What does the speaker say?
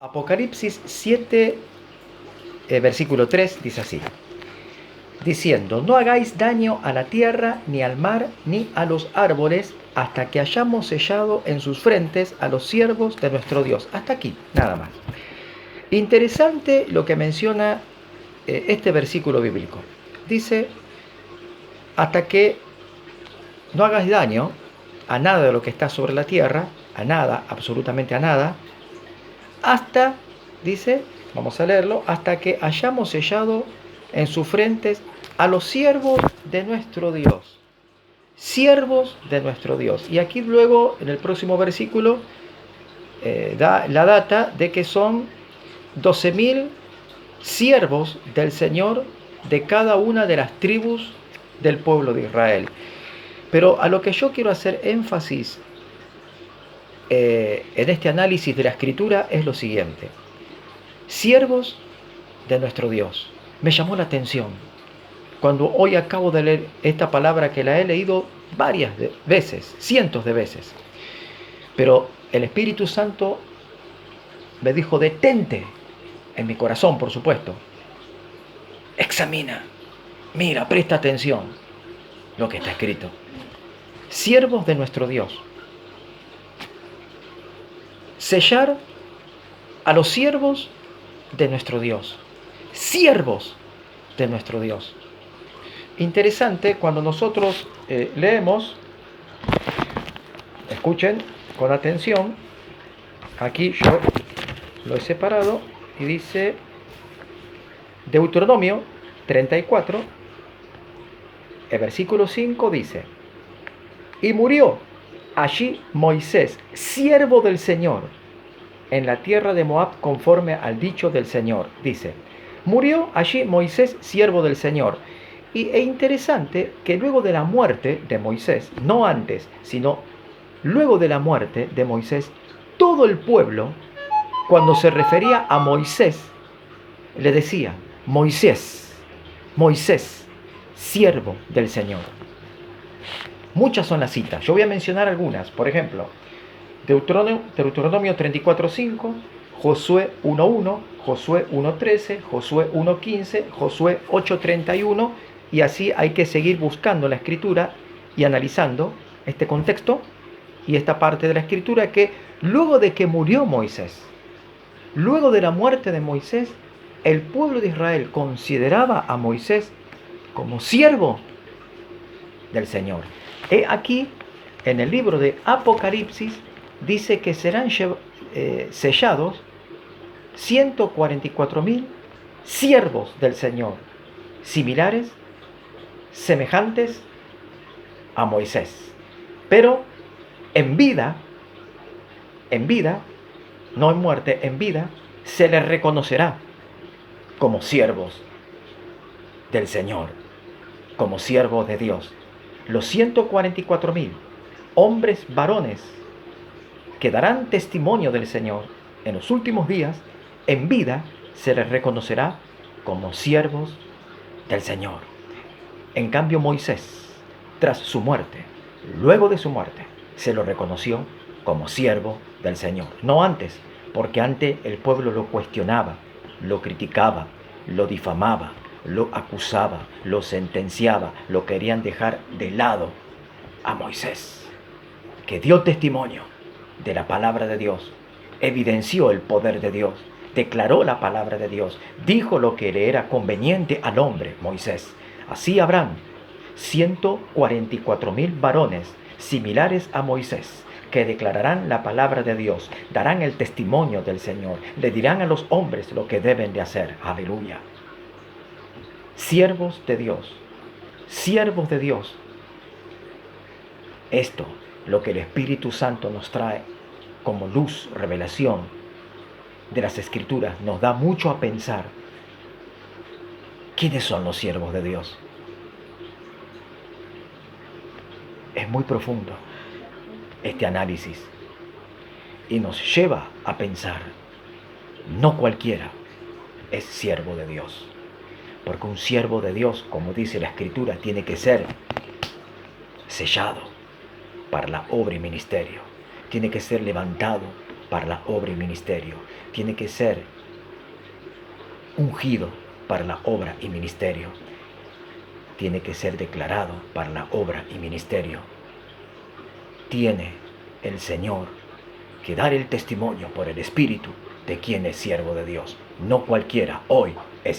Apocalipsis 7, versículo 3 dice así, diciendo: no hagáis daño a la tierra, ni al mar, ni a los árboles, hasta que hayamos sellado en sus frentes a los siervos de nuestro Dios. Hasta aquí, nada más. Interesante lo que menciona este versículo bíblico. Dice, hasta que no hagáis daño a nada de lo que está sobre la tierra, a nada, absolutamente a nada, hasta, dice, vamos a leerlo, hasta que hayamos sellado en sus frentes a los siervos de nuestro Dios. Siervos de nuestro Dios. Y aquí luego, en el próximo versículo, da la data de que son 12.000 siervos del Señor de cada una de las tribus del pueblo de Israel. Pero a lo que yo quiero hacer énfasis en este análisis de la Escritura es lo siguiente: siervos de nuestro Dios. Me llamó la atención cuando hoy acabo de leer esta palabra, que la he leído varias veces, cientos de veces, pero el Espíritu Santo me dijo: detente, en mi corazón, por supuesto, examina, mira, presta atención lo que está escrito. Siervos de nuestro Dios. Sellar a los siervos de nuestro Dios. Siervos de nuestro Dios. Interesante cuando nosotros leemos, escuchen con atención, aquí yo lo he separado y dice Deuteronomio 34, el versículo 5 dice: y murió allí Moisés, siervo del Señor, en la tierra de Moab, conforme al dicho del Señor. Dice, murió allí Moisés, siervo del Señor. Y es interesante que luego de la muerte de Moisés, no antes, sino luego de la muerte de Moisés, todo el pueblo, cuando se refería a Moisés, le decía: Moisés, Moisés, siervo del Señor. Muchas son las citas, yo voy a mencionar algunas. Por ejemplo, Deuteronomio 34:5, Josué 1:1, Josué 1:13, Josué 1:15, Josué 8:31, y así hay que seguir buscando la escritura y analizando este contexto y esta parte de la escritura, que luego de que murió Moisés, luego de la muerte de Moisés, el pueblo de Israel consideraba a Moisés como siervo del Señor. He aquí, en el libro de Apocalipsis, dice que serán sellados 144.000 siervos del Señor, similares, semejantes a Moisés. Pero en vida, no en muerte, en vida, se les reconocerá como siervos del Señor, como siervos de Dios. Los 144.000 hombres varones que darán testimonio del Señor en los últimos días, en vida se les reconocerá como siervos del Señor. En cambio, Moisés, tras su muerte, luego de su muerte, se lo reconoció como siervo del Señor. No antes, porque antes el pueblo lo cuestionaba, lo criticaba, lo difamaba, lo acusaba, lo sentenciaba, lo querían dejar de lado a Moisés, que dio testimonio de la palabra de Dios, evidenció el poder de Dios, declaró la palabra de Dios, dijo lo que le era conveniente al hombre, Moisés. Así habrán 144.000 varones similares a Moisés, que declararán la palabra de Dios, darán el testimonio del Señor, le dirán a los hombres lo que deben de hacer. Aleluya. Siervos de Dios, siervos de Dios. Esto, lo que el Espíritu Santo nos trae como luz, revelación de las Escrituras, nos da mucho a pensar. ¿Quiénes son los siervos de Dios? Es muy profundo este análisis y nos lleva a pensar, no cualquiera es siervo de Dios, porque un siervo de Dios, como dice la Escritura, tiene que ser sellado para la obra y ministerio, tiene que ser levantado para la obra y ministerio. Tiene que ser ungido para la obra y ministerio. Tiene que ser declarado para la obra y ministerio. Tiene el Señor que dar el testimonio por el Espíritu de quien es siervo de Dios. No cualquiera hoy es